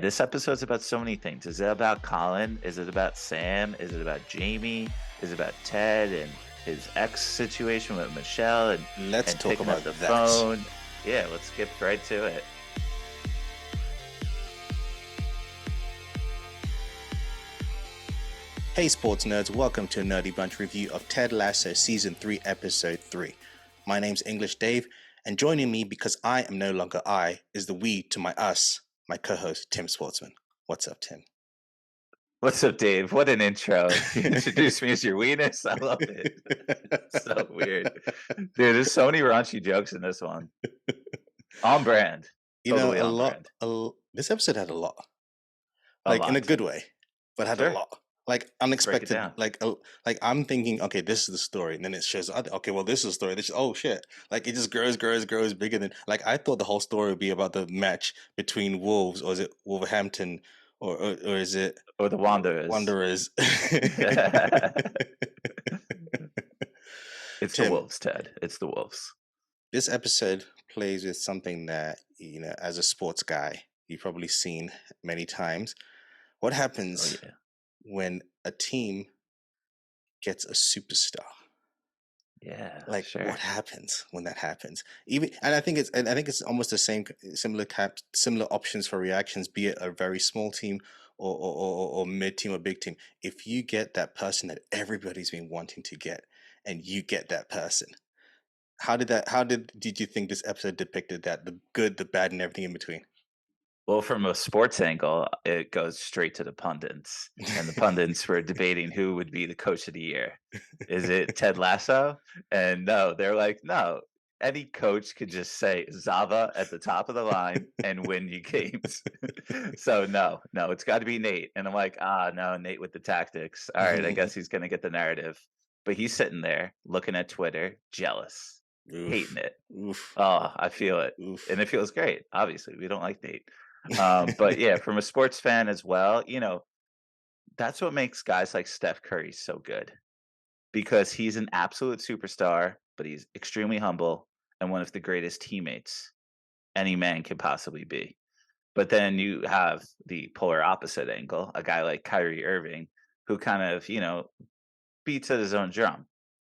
This episode's about so many things. Is it about Colin? Is it about Sam? Is it about Jamie? Is it about Ted and his ex situation with Michelle Let's and talk picking up about the that. phone? Yeah, let's get right to it. Hey, sports nerds, welcome to a Nerdy Bunch review of Ted Lasso Season 3, Episode 3. My name's English Dave, and joining me because I am no longer I is the we to my us, my co host, Tim Sportsman. What's up, Tim? What's up, Dave? What an intro. You introduced me as your weenus. I love it. So weird. Dude, there's so many raunchy jokes in this one. On brand. You know, Totally on brand. this episode had a lot, A like in a lot. good way, but had a Sure. lot. Like Break it unexpected, down. like I'm thinking, okay, this is the story, and then it shows, okay, well, this is the story. Oh shit! Like it just grows bigger than. Like I thought the whole story would be about the match between Wolves, or is it Wolverhampton, or is it Or the Wanderers. Wanderers? It's the Tim, Wolves, Ted. It's the Wolves. this episode plays with something that as a sports guy, you've probably seen many times. What Oh happens yeah. when a team gets a superstar? Yeah, Like sure. what happens when that happens? Even and I think it's almost the same, similar options for reactions, be it a very small team or mid team or big team. If you get that person that everybody's been wanting to get, and you get that person, how did you think this episode depicted that, the good, the bad, and everything in between? Well, from a sports angle, it goes straight to the pundits. And the pundits were debating who would be the coach of the year. Is it Ted Lasso? And no, they're like, no, any coach could just say Zava at the top of the line and win you games. So no, it's got to be Nate. And I'm like, no, Nate with the tactics. All right, I guess he's going to get the narrative. But he's sitting there looking at Twitter, jealous, hating Oof, it. oof, Oh, I feel it. And oof. it feels great. Obviously, we don't like Nate. But yeah, from a sports fan as well, that's what makes guys like Steph Curry so good because he's an absolute superstar, but he's extremely humble and one of the greatest teammates any man could possibly be. But then you have the polar opposite angle, a guy like Kyrie Irving, who kind of, beats at his own drum.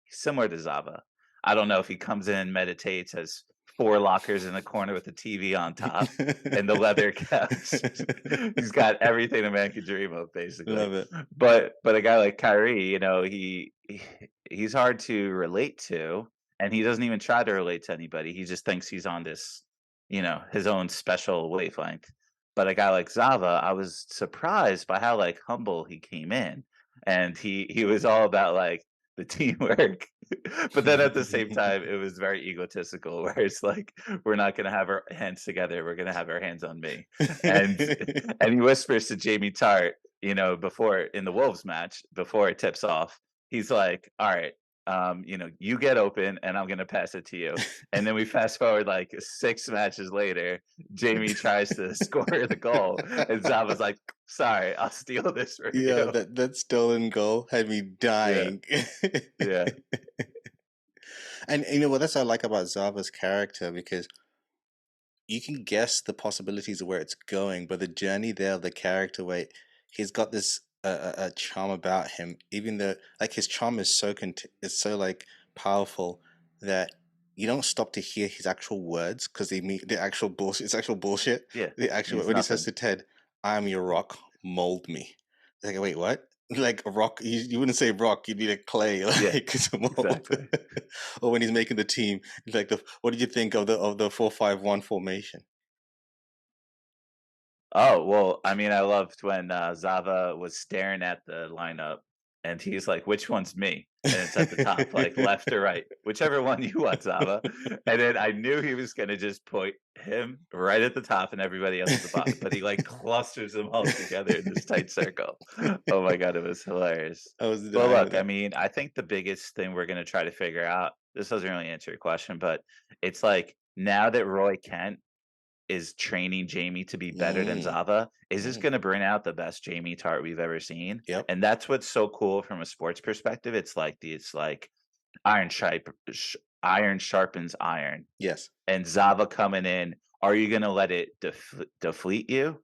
Similar to Zava. I don't know if he comes in, meditates, has 4 lockers in the corner with a TV on top and the leather couch. He's got everything a man could dream of, basically. Love it. But a guy like Kyrie, he's hard to relate to, and he doesn't even try to relate to anybody. He just thinks he's on this, his own special wavelength. But a guy like Zava, I was surprised by how, like, humble he came in, and he was all about, like, the teamwork. But then at the same time, it was very egotistical, where it's like, we're not gonna have our hands together, we're gonna have our hands on me. And and he whispers to Jamie Tart, before in the Wolves match, before it tips off, he's like, all right, you get open and I'm gonna pass it to you. And then we fast forward like 6 matches later, Jamie tries to score the goal, and Zava's like, sorry, I'll steal this from Yeah, you. that stolen goal had me Yeah, dying. yeah. And you know what, that's what I like about Zava's character, because you can guess the possibilities of where it's going, but the journey there of the character, where he's got this a charm about him, even though like his charm is is so like powerful that you don't stop to hear his actual words, because they mean the actual bullshit. It's actual bullshit. Yeah, The actual means when he says nothing. to Ted, "I'm your rock, mold me." Like, wait, what? Like a rock? You wouldn't say rock. You'd be like clay, Yeah, like it's a mold. exactly. Or when he's making the team, like what did you think of the 4-5-1 formation? Oh, well, I mean, I loved when, Zava was staring at the lineup, and he's like, "Which one's me?" And it's at the top, like, left or right, "Whichever one you want, Zava." And then I knew he was gonna just put him right at the top and everybody else at the bottom, but he, like, clusters them all together in this tight circle. Oh my god, it was hilarious. I was But dying with look, I that. mean, I think the biggest thing we're gonna try to figure out, this doesn't really answer your question, but it's like, now that Roy Kent is training Jamie to be better than Mm, Zava, is this mm, gonna bring out the best Jamie Tart we've ever seen? yep. And that's what's so cool from a sports perspective. It's like iron sharp iron sharpens iron. Yes. And Zava coming in, are you gonna let it deplete you?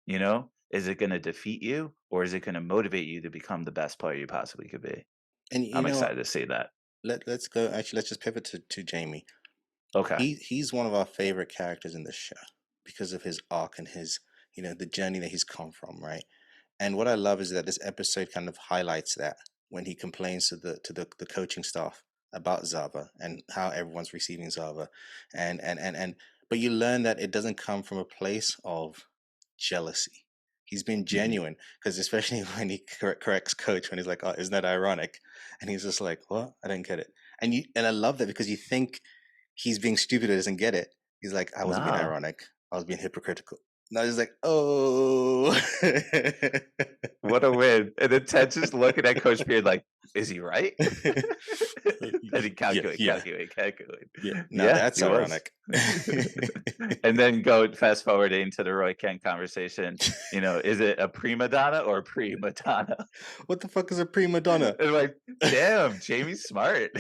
You know, is it going to defeat you or is it going to motivate you to become the best player you possibly could be? And I'm excited to see that. let's go. Actually, let's just pivot to Jamie. Okay. He's one of our favorite characters in the show because of his arc and his, the journey that he's come from, right? And what I love is that this episode kind of highlights that when he complains to the coaching staff about Zava and how everyone's receiving Zava, and but you learn that it doesn't come from a place of jealousy. He's been Mhm. genuine because especially when he corrects coach when he's like, "Oh, isn't that ironic?" And he's just like, "What? I don't get it." And I love that because you think he's being stupid or doesn't get it. He's like, I wasn't being No. ironic. I was being hypocritical. Now he's like, oh. What a win. And then Ted just looking at Coach Beard like, is he right? And he Yeah, calculate, yeah, calculate, calculate. yeah. Now Yeah, that's he was. ironic. And then go fast forwarding to the Roy Kent conversation. Is it a prima donna or prima donna? What the fuck is a prima donna? And like, damn, Jamie's smart.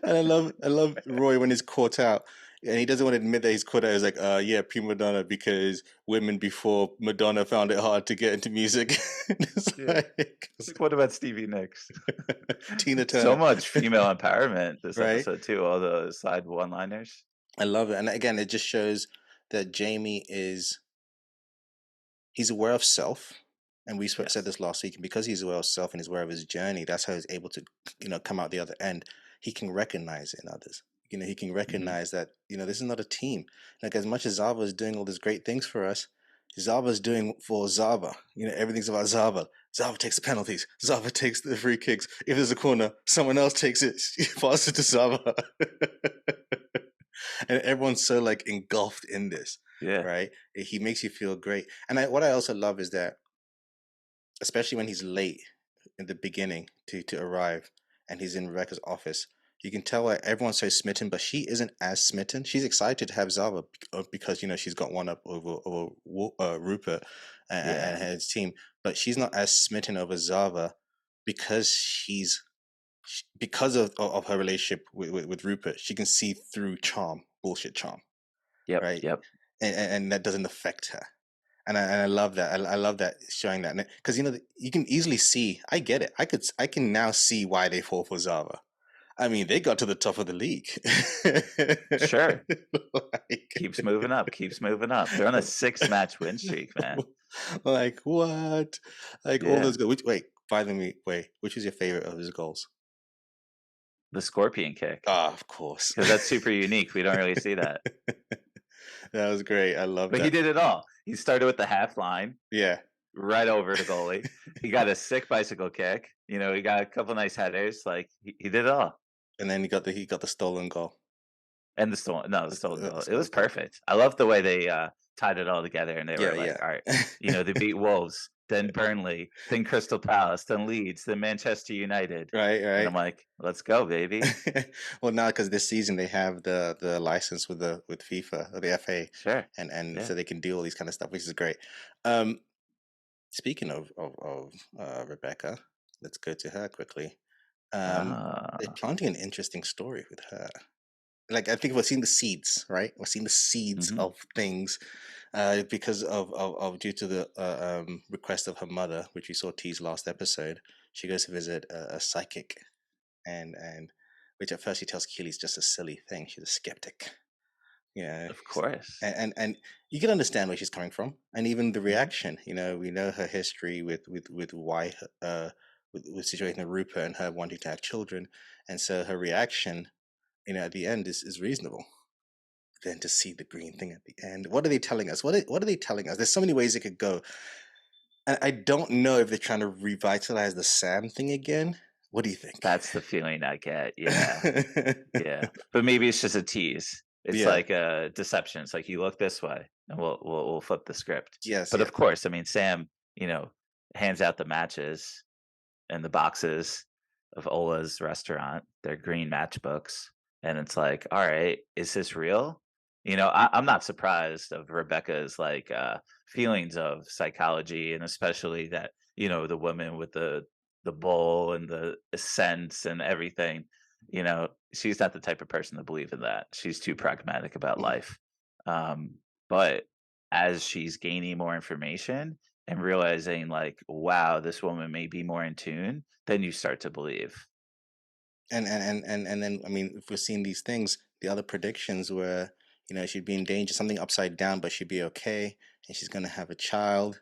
And I love Roy when he's caught out. And he doesn't want to admit that he's caught out. He's like, yeah, prima donna, because women before Madonna found it hard to get into music. It's Yeah. like, It's like, what about Stevie Nicks? Tina So Turner, much female empowerment this right? episode too. All the side one-liners. I love it. And again, it just shows that Jamie he's aware of self. And we said Yes. this last week. And because he's aware of self and he's aware of his journey, that's how he's able to, come out the other end. He can recognize it in others. He can Hmm. recognize that, this is not a team. Like as much as Zava is doing all these great things for us, Zava's doing for Zava. Everything's about Zava. Zava takes the penalties. Zava takes the free kicks. If there's a corner, someone else takes it, passes it to Zava. And everyone's so like engulfed in this, Yeah. right? He makes you feel great. And what I also love is that, especially when he's late in the beginning to arrive, and he's in Rebecca's office, you can tell why everyone's so smitten, but she isn't as smitten. She's excited to have Zava because she's got one up over Rupert and Yeah. his team, but she's not as smitten over Zava because because of her relationship with Rupert. She can see through bullshit charm, Yep. right? Yep. And that doesn't affect her. And I love that. I love that, showing that, because you can easily see. I get it. I can now see why they fall for Zava. I mean, they got to the top of the league. Sure. like, Keeps moving up. Keeps moving up. They're on a 6 match win streak, man. like what? Like all Yeah. those goals. Wait, finally, wait. Which is your favorite of his goals? The scorpion kick. Ah, of course. Because that's super unique. We don't really see that. That was great. I love But he that. did it all. He started with the half line, Yeah. right over the goalie. He got a sick bicycle kick. He got a couple nice headers. Like he did it all. And then he got the stolen goal. And the stolen The goal. It stolen was goal. perfect. I love the way they tied it all together and they Yeah, were like, yeah. all right, they beat Wolves, then Burnley, then Crystal Palace, then Leeds, then Manchester United. Right, And I'm right. like, let's go, baby. Well, now because this season they have the license with FIFA or the FA, Sure. and Yeah. so they can do all these kind of stuff, which is great. Um, Speaking of Rebecca, let's go to her quickly. They're Ah. planting an interesting story with her. Like I think we're seeing the seeds, right? We're seeing the seeds Hmm. of things, because of due to the request of her mother, which we saw teased last episode. She goes to visit a psychic, and which at first she tells Keely is just a silly thing. She's a skeptic. Yeah, Of course. and you can understand where she's coming from, and even the Hmm. reaction. We know her history with why with situation with Rupert and her wanting to have children, and so her reaction, at the end is reasonable. Then to see the green thing at the end, what are they telling us? What are they telling us? There's so many ways it could go, and I don't know if they're trying to revitalize the Sam thing again. What do you think? That's the feeling I get. Yeah. Yeah. But maybe it's just a tease. It's Yeah. like a deception. It's like you look this way and we'll flip the script. Yes. But Yes. of course, I mean Sam, hands out the matches and the boxes of Ola's restaurant, their green matchbooks. And it's like, all right, is this real? I'm not surprised of Rebecca's like feelings of psychology and especially that, the woman with the bowl and the scents and everything, she's not the type of person to believe in that. She's too pragmatic about Mm, life. But as she's gaining more information, and realizing like, wow, this woman may be more in tune, then you start to believe. And then I mean, if we're seeing these things, the other predictions were, she'd be in danger, something upside down, but she'd be okay, and she's gonna have a child,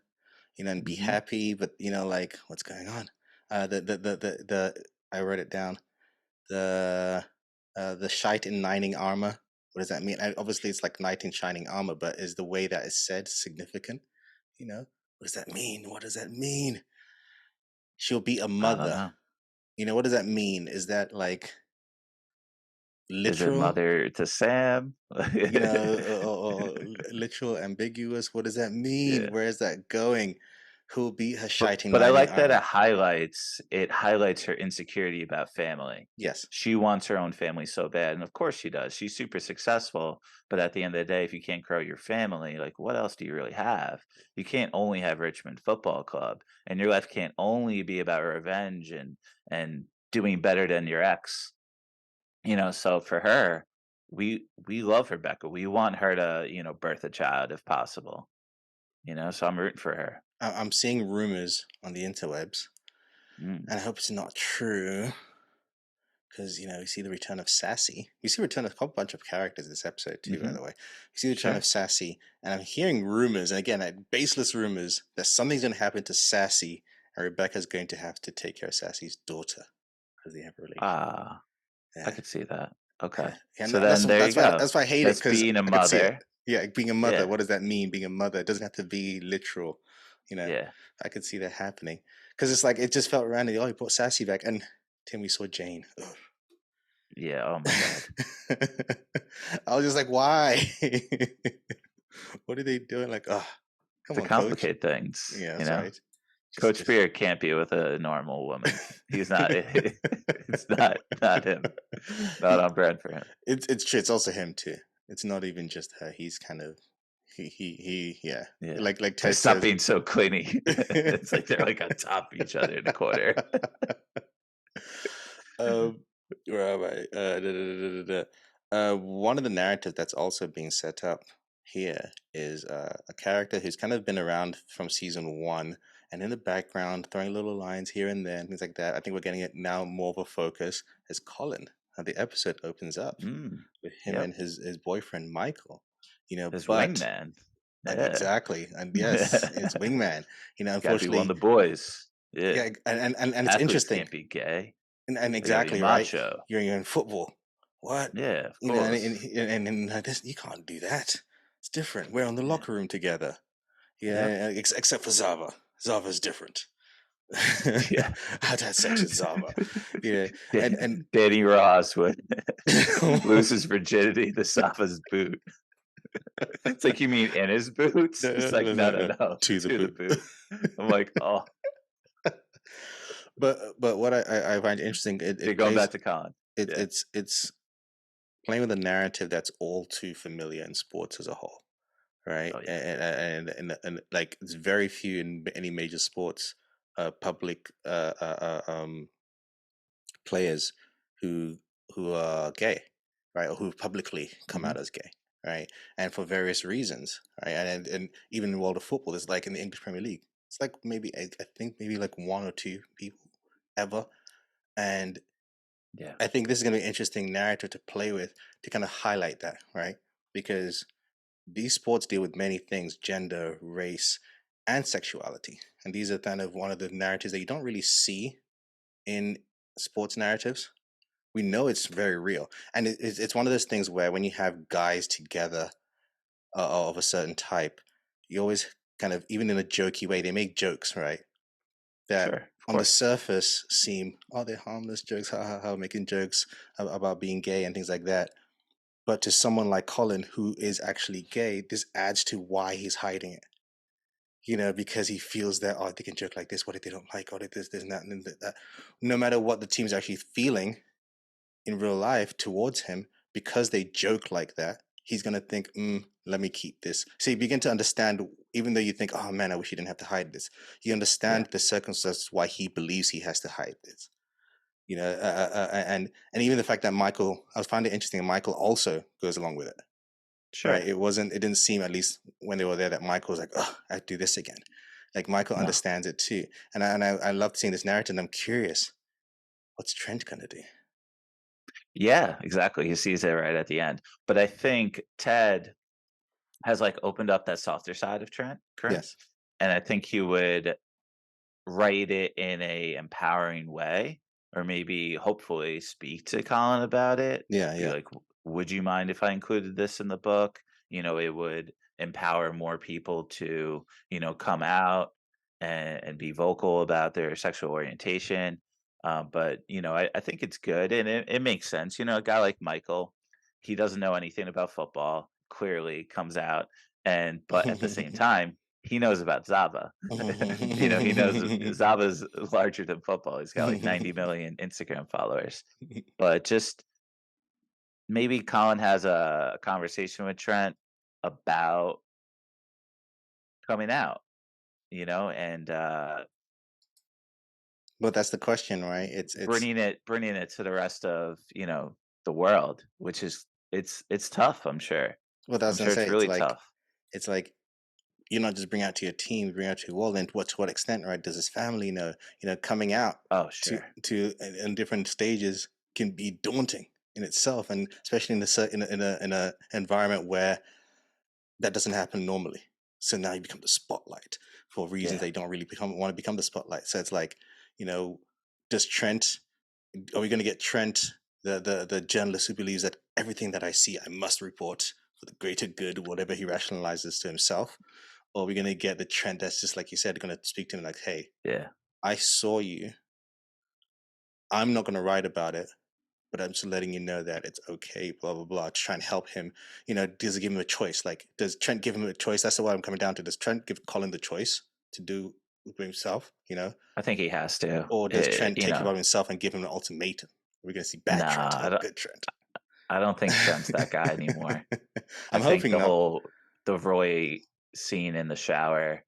and be Hmm. happy. But like, what's going on? The I wrote it down. The shite in knighting armor. What does that mean? Obviously, it's like knight in shining armor, but is the way that is said significant? What does that mean? What does that mean? She'll be a I don't mother. know. What does that mean? Is that like Is it literal? mother to Sam? Or literal, ambiguous? What does that mean? Yeah. Where is that going? Who'll be her But shiting but I knighting like that armor? it highlights her insecurity about family. Yes. She wants her own family so bad, and of course she does. She's super successful, but at the end of the day, if you can't grow your family, like what else do you really have? You can't only have Richmond Football Club, and your life can't only be about revenge and doing better than your ex. So for her, we love Rebecca. We want her to, birth a child if possible. So I'm rooting for her. I'm seeing rumors on the interwebs, Mm. and I hope it's not true. Because you see the return of Sassy. You see the return of a whole bunch of characters this episode too. By Hmm. the way, you see the return of Sure. Sassy, and I'm hearing rumors, and again, baseless rumors, that something's going to happen to Sassy, and Rebecca's going to have to take care of Sassy's daughter because they have a relationship. Ah, I Yeah, could see that. Okay. yeah, yeah. So And that's then there you that's why go. I hate it, That's because being a I could see it. mother. Yeah, being a mother. Yeah. What does that mean? Being a mother, it doesn't have to be literal. You know, Yeah. I could see that happening, because it's like it just felt random. Oh, he brought Sassy back, and Tim, we saw Jane. Ugh. Yeah. Oh my God. I was just like, why? What are they doing? Like, oh, come To on, coach. complicate things, Yeah, that's right. Coach Just. Spear can't be with a normal woman. He's not. It's not him. Not he, on brand for him. it's true. It's also him too. It's not even just her. He's kind of yeah. Yeah. Like Like, Ted stop says. being so clingy. It's like they're like on top of each other in the corner. um, where am I? One of the narratives that's also being set up here is a character who's kind of been around from season one, and in the background, throwing little lines here and there, and things like that. I think we're getting it now more of a focus as Colin. How the episode opens up Mm. with him and Yep. his boyfriend Michael. His But wingman. Yeah. exactly, and yes, it's Wingman. Gotta be one of Unfortunately, the boys. Yeah. yeah, and it's Athletes interesting. can't be gay. And They gotta be exactly right. macho. You're in football. What? Yeah, of And course. this, you can't do that. It's different. We're in the Yeah. locker room together. Yep. Yeah, except for Zava. Zava's different. Yeah. I'd had sex with Zava. Yeah, and Danny Ross would lose his virginity to Safa's boot. It's like, you mean in his boots? It's like, no, no, no, no, to the to the boot. boot. I'm like, oh, But what I find interesting, you're it going plays back to Colin. it Yeah. it's playing with a narrative that's all too familiar in sports as a whole, right? Oh yeah. And like it's very few in any major sports, public players who are gay, right, or who publicly come Hmm. out as gay, right, and for various reasons, right, and even in the world of football, it's like in the English Premier League, it's like maybe I think maybe like one or two people ever, and Yeah. I think this is going to be an interesting narrative to play with to kind of highlight that, right, because these sports deal with many things: gender, race, and sexuality, and these are kind of one of the narratives that you don't really see in sports narratives. We know it's very real, and it's one of those things where when you have guys together of a certain type, you always kind of, even in a jokey way, they make jokes, right, that Sure. Of on the course. surface seem, oh, they're harmless jokes, ha ha ha, making jokes about being gay and things like that. But to someone like Colin, who is actually gay, this adds to why he's hiding it. Because he feels that, oh, they can joke like this. What if they don't like? Oh, this, and that, and that. No matter what the team's actually feeling in real life towards him, because they joke like that, he's going to think, let me keep this. So you begin to understand, even though you think, oh man, I wish he didn't have to hide this. You Yeah. understand the circumstances why he believes he has to hide this. And even the fact that Michael, I find it interesting, Michael also goes along with it, right? Sure. It didn't seem, at least when they were there, that Michael was like, oh, I'd do this again. Like Michael No. understands it too, and I love seeing this narrative. And I'm curious, what's Trent gonna do? Yeah, exactly. He sees it right at the end. But I think Ted has, like, opened up that softer side of Trent, Yes. and I think he would write it in a empowering way, or maybe hopefully speak to Colin about it. Yeah. Be Yeah. like, Would you mind if I included this in the book?" It would empower more people to, come out and be vocal about their sexual orientation. But I think it's good, and it makes sense. A guy like Michael, he doesn't know anything about football. Clearly, comes out, and but at the same time, he knows about Zava. He knows Zava's larger than football. He's got like 90 million Instagram followers. But just maybe Colin has a conversation with Trent about coming out, and But that's the question, right? It's bringing it to the rest of, the world, which is it's tough, I'm sure. what I was I'm gonna sure it's say. really tough. It's like you're not just bring out to your team, you bring out to your world, and to what extent, right? Does his family know? Coming out Oh, to sure. in different stages can be daunting in itself, and especially in a environment where that doesn't happen normally. So now you become the spotlight for reasons Yeah. they don't really want to become the spotlight. So it's like, you know, does Trent? Are we going to get Trent, the journalist who believes that everything that I see I must report for the greater good, whatever he rationalizes to himself? Or are we going to get the Trent that's just like you said, going to speak to him like, "Hey, Yeah. I saw you. I'm not going to write about it, but I'm just letting you know that it's okay, blah, blah, blah," to try and help him. Does it give him a choice? Like, does Trent give him a choice? That's what I'm coming down to. Does Trent give Colin the choice to do with himself, I think he has to. Or does Trent take it upon himself and give him an ultimatum? We're going to see bad Trent Nah, or good Trent. I don't think Trent's that guy anymore. I I'm think hoping not. the Roy scene in the shower,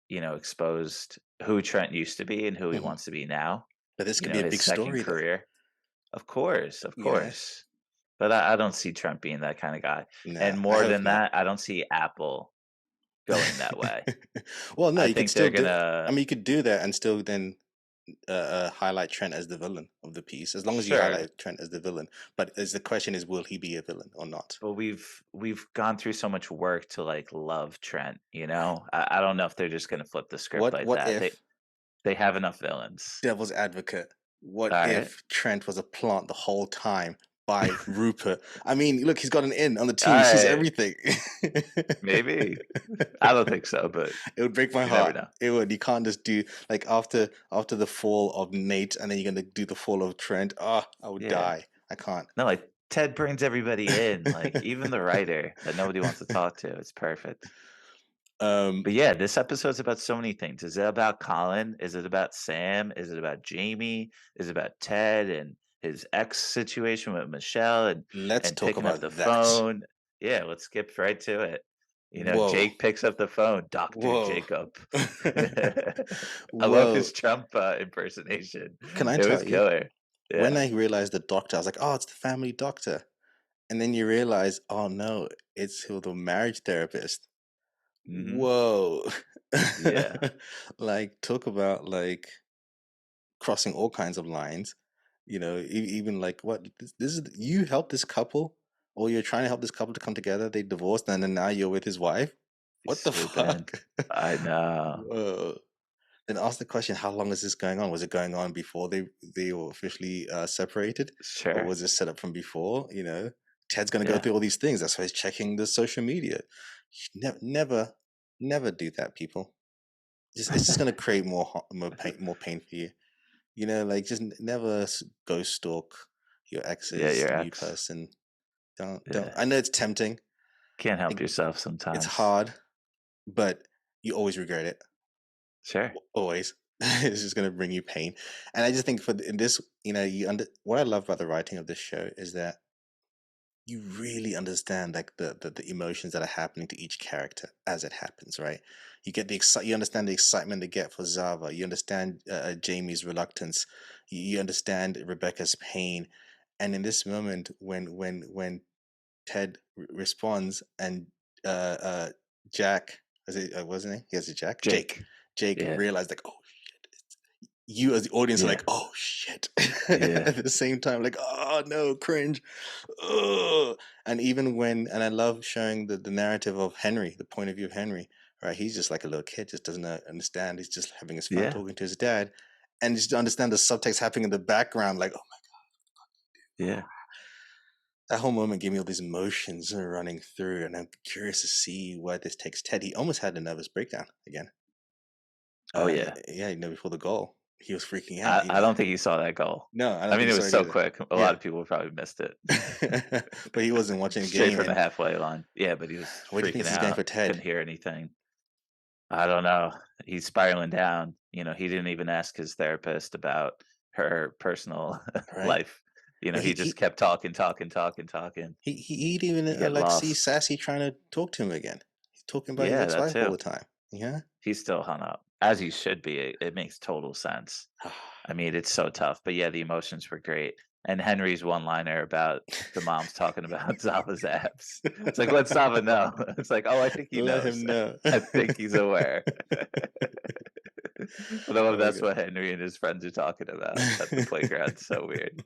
exposed who Trent used to be and who he Mhm. wants to be now. But this could be a His big second story, though. career. Of course, of You know? course. But I don't see Trent being that kind of guy. No, And I more hope than not. that, I don't see Apple going that way. Well, no, I you could think still they're do. I gonna mean, you could do that and still then highlight Trent as the villain of the piece, as long as you sure, highlight Trent as the villain. But as the question is, will he be a villain or not? but we've gone through so much work to like love Trent, Right. I don't know if they're just gonna flip the script What like What that. if, They have enough villains. devil's advocate? What Alright. if Trent was a plant the whole time by Rupert? I mean, look, he's got an in on the team. He sees Alright, everything. maybe. I don't think so, but It would break my you never heart. know. It would. You can't just do like after the fall of Nate, and then you're gonna do the fall of Trent. Oh, I would Yeah. die. I can't. No, like, Ted brings everybody in, like, even the writer that nobody wants to talk to, it's perfect. um, But, yeah, this episode's about so many things. Is it about Colin? Is it about Sam? Is it about Jamie? Is it about Ted and his ex situation with Michelle let's and talk picking up about the that. phone? Yeah, let's skip right to it. Whoa, Jake picks up the phone, Doctor whoa, Jacob. I love whoa. his Trump, impersonation. Can I It was tell you? killer. When Yeah. I realized the doctor, I was like, "Oh, it's the family doctor," and then you realize, "Oh no, it's who the marriage therapist." Mhm. Whoa, Yeah. like talk about like crossing all kinds of lines. Even like what this is. You help this couple, or you're trying to help this couple to come together. They divorced, and then now you're with his wife. He's What the swooping. fuck? I know. Whoa. Then ask the question: how long is this going on? Was it going on before they were officially separated, or Sure. was it set up from before? Ted's going to go Yeah. through all these things. That's why he's checking the social media. Never, never do that, people. It's just going to create more pain for you. Like just never go stalk your Yeah, ex's your new ex. person. Don't. Yeah. I know it's tempting. Can't help It, yourself it's sometimes. hard, but you always regret it. Sure. Always. It's just going to bring you pain. And I just think in this, what I love about the writing of this show is that you really understand like the emotions that are happening to each character as it happens, right? You understand the excitement they get for Zava. You understand Jamie's reluctance. You understand Rebecca's pain. And in this moment, when Ted responds and uh, Jack, was it wasn't he? Yes, Jack. Jake. Jake. Jake Yeah. realized like, oh shit. You as the audience are Yeah. like, oh shit. Yeah. At the same time, like, oh no, cringe. Ugh. And even when, and I love showing the narrative of Henry, the point of view of Henry, right? He's just like a little kid, just doesn't understand. He's just having his fun Yeah. talking to his dad. And just to understand the subtext happening in the background, like, oh, Yeah. that whole moment gave me all these emotions running through. And I'm curious to see where this takes Ted. He almost had a nervous breakdown again. Oh, yeah. Yeah, before the goal, he was freaking out. I don't think he saw that goal. No, I I don't mean, think it he saw was it so either. quick. A lot Yeah. of people probably missed it. But he wasn't watching the Straight game. from the And halfway line. Yeah, but he was where do you think freaking this is going for out. Couldn't Ted? hear anything. I don't know. He's spiraling down. He didn't even ask his therapist about her personal Right? life. Well, He just kept talking, talking, talking, talking. he'd even You get like see lost. Sassy trying to talk to him again. He's talking about his Yeah, that ex-wife all too. the time. Yeah. He's still hung up, as he should be. It makes total sense. I mean, it's so tough, but yeah, the emotions were great. And Henry's one-liner about the mom's talking about Zava's abs. It's like, let Zava know. It's like, oh, I think he Let knows. him know. I think he's aware. But I love Oh my that's god. what Henry and his friends are talking about at the playground. So weird.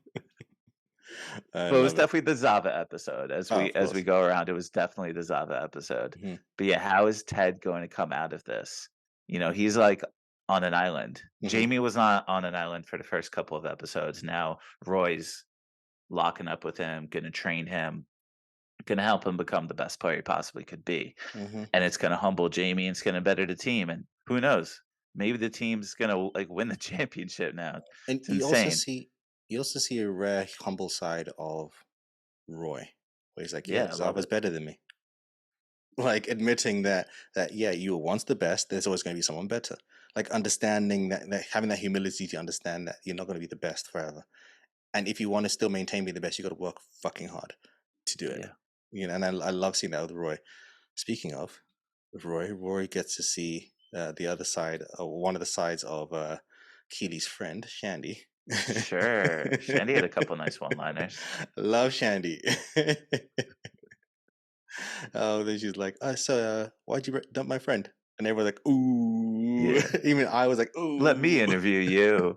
I But it was love it. definitely the Zava episode. As Oh, we of as we course. go around, it was definitely the Zava episode. Hmm. But yeah, how is Ted going to come out of this? He's like on an island. Hmm. Jamie was not on an island for the first couple of episodes. Now Roy's locking up with him, gonna train him, gonna help him become the best player he possibly could be. Hmm. And it's gonna humble Jamie and it's gonna better the team. And who knows? Maybe the team's gonna like win the championship now. And It's insane. you also see a rare humble side of Roy, where he's like, "Yeah, Yeah, I love Zava's it. better than me." Like admitting that yeah, you were once the best. There's always going to be someone better. Like understanding that having that humility to understand that you're not going to be the best forever. And if you want to still maintain being the best, you got to work fucking hard to do it. Yeah. And I love seeing that with Roy. Speaking of Roy, Roy gets to see the other side, or one of the sides of Keely's friend, Shandy. Sure. Shandy had a couple nice one-liners. Love Shandy. Oh, then she's like, why'd you dump my friend? And everyone's like, ooh. Yeah. Even I was like, Let me ooh. interview you.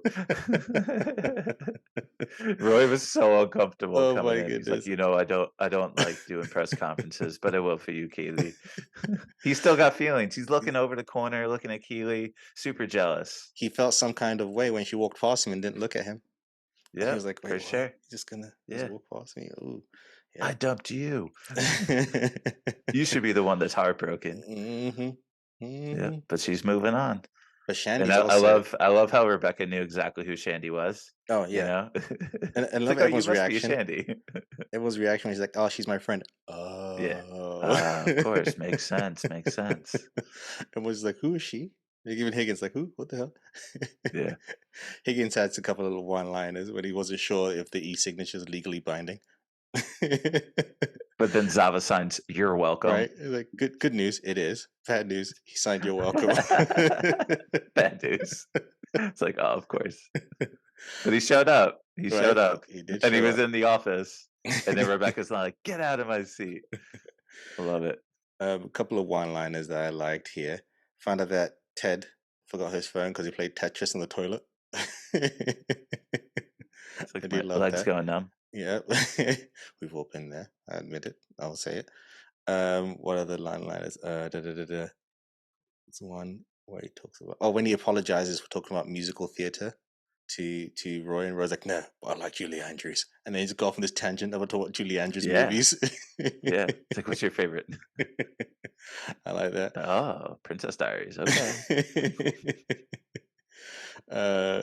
Roy was so uncomfortable Oh coming my in. He's like, goodness. I don't like doing press conferences, but I will for you, Keely. He's still got feelings. He's looking over the corner, looking at Keely, super jealous. He felt some kind of way when she walked past him and didn't look at him. And he was Yep, like, wait, for what? sure. You're just gonna just Yeah. walk past me? Ooh. I Yep. dumped you. You should be the one that's heartbroken. Hmm. Yeah, Hmm. but she's moving on. But And Shandy's I also, love I love how Rebecca knew exactly who Shandy was, oh you yeah. know? And I It's love like, "Oh, you everyone's must be a reaction. Shandy." Everyone's reaction when he's like, oh, she's my friend. Yeah. Oh. Ah, of course, makes sense, makes sense. Everyone's like, who is she? Like, even Higgins like, who? What the hell? Yeah. Higgins had a couple of little one-liners when he wasn't sure if the e-signature is legally binding. But then Zava signs, "You're welcome." Right? Like, good news, it is. Bad news, he signed you're welcome. Bad news. It's like, "Oh, of course." But he showed up. He showed Right? up, He did and he show was up. in the office, and then Rebecca's like, "Get out of my seat." I love it. A couple of one-liners that I liked here. Found out that Ted forgot his phone because he played Tetris in the toilet. It's I like do my love legs that. going numb. Yeah, we've all been there. I admit it. I'll say it. What other line-liners? It's one where he talks about, oh, when he apologizes for talking about musical theater to Roy, and Roy's like, no, but I like Julie Andrews, and then he's go off on this tangent about talk about Julie Andrews Yeah, movies. yeah. It's like, "What's your favorite?" I like that. "Oh, Princess Diaries." Okay. uh,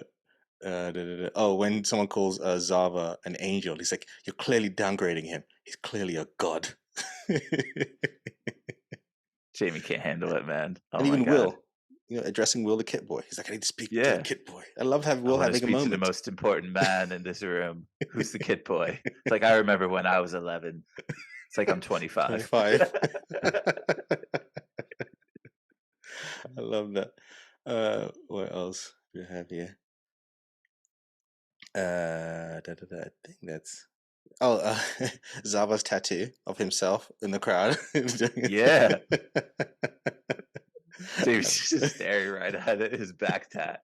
Oh, when someone calls Zava an angel, he's like, "You're clearly downgrading him. He's clearly a god." Jamie can't handle it, man. Oh And my even god. Will, addressing Will the Kit Boy. He's like, "I need to speak to the Yeah. Kit Boy." I love having I Will wanna having a speak to the moment. most important man in this room. Who's the kid boy? It's like, I remember when I was 11. It's like I'm 25. 25. I love that. What else do we have here? I think that's, oh, Zava's tattoo of himself in the crowd. Yeah. Dave's just staring right at it. His back tat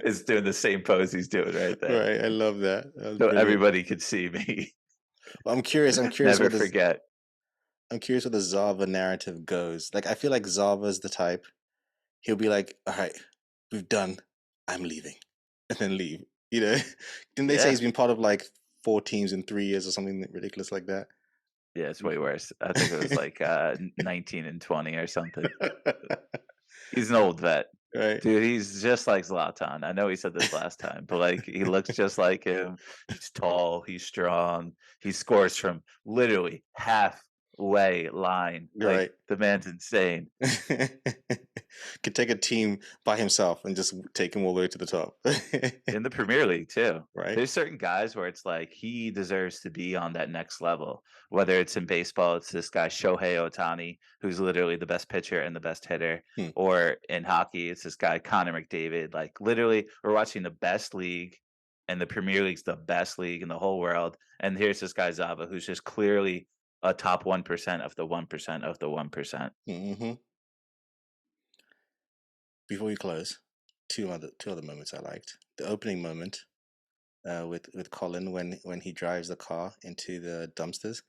is doing the same pose he's doing right there. Right, I love that. That was So brilliant. everybody could see me. Well, I'm curious. Never forget. I'm curious where the Zava narrative goes. Like, I feel like Zava's the type. He'll be like, "All right, we've done. I'm leaving," and then leave. You know? Didn't they say Yeah. he's been part of like 4 teams in 3 years or something ridiculous like that? Yeah, it's way worse. I think it was like 19 and 20 or something. He's an old vet. Right. Dude, he's just like Zlatan. I know he said this last time, but like he looks just like him. He's tall, he's strong. He scores from literally halfway line. Like Right. the man's insane. Could take a team by himself and just take him all the way to the top. In the Premier League too. Right. There's certain guys where it's like he deserves to be on that next level. Whether it's in baseball, it's this guy Shohei Ohtani, who's literally the best pitcher and the best hitter, Hmm. or in hockey, it's this guy Connor McDavid. Like literally, we're watching the best league, and the Premier League's the best league in the whole world. And here's this guy Zava, who's just clearly a top 1% of the 1% of the 1%. Mm-hmm. Before we close, two other moments I liked. The opening moment with Colin when he drives the car into the dumpsters.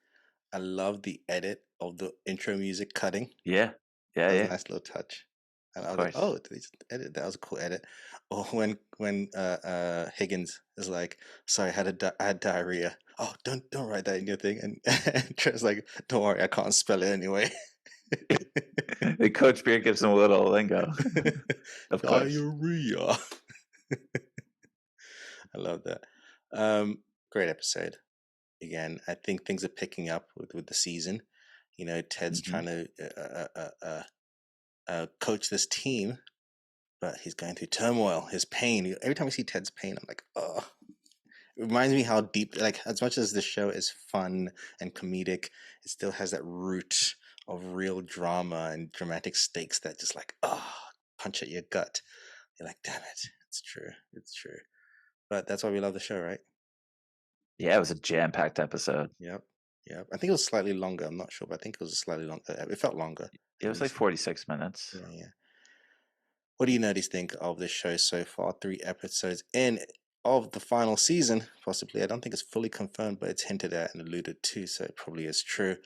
I love the edit of the intro music cutting. Yeah, yeah, That was a yeah. nice little touch. And I Of was like, course. oh, did they just edit? That was a cool edit. Or when Higgins is like, sorry, I had diarrhea. Oh, don't write that in your thing. And Trent's like, don't worry, I can't spell it anyway. The Coach Beer gives him a little lingo. Of course. Diarrhea. I love that. Great episode. Again, I think things are picking up with the season. You know, Ted's Mhm. trying to coach this team, but he's going through turmoil, his pain. Every time I see Ted's pain, I'm like, oh. It reminds me how deep, like, as much as the show is fun and comedic, it still has that root of real drama and dramatic stakes that just like, oh, punch at your gut. You're like, damn it, it's true, it's true. But that's why we love the show, right? Yeah, it was a jam-packed episode. Yep, yep. I think it was slightly longer. I'm not sure, but I think it was slightly longer. It felt longer, It at was like least. 46 minutes. Yeah, yeah. What do you nerdies think of this show so far? 3 episodes in of the final season, possibly. I don't think it's fully confirmed, but it's hinted at and alluded to, so it probably is true.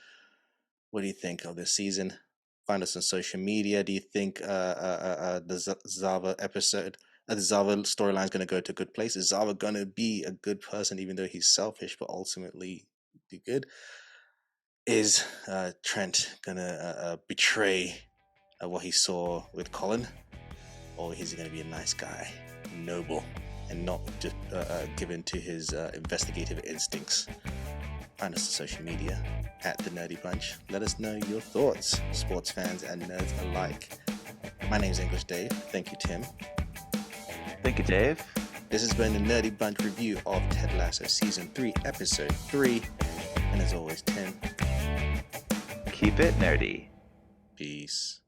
What do you think of this season? Find us on social media. Do you think the Zava episode, the Zava storyline is going to go to a good place? Is Zava going to be a good person, even though he's selfish, but ultimately do good? Is Trent going to betray what he saw with Colin? Or is he going to be a nice guy, noble, and not just given to his investigative instincts? Find us on social media at The Nerdie Bunch. Let us know your thoughts, sports fans and nerds alike. My name's English Dave. Thank you, Tim. Thank you, Dave. This has been the Nerdie Bunch review of Ted Lasso Season 3, Episode 3. And as always, Tim. Keep it nerdy. Peace.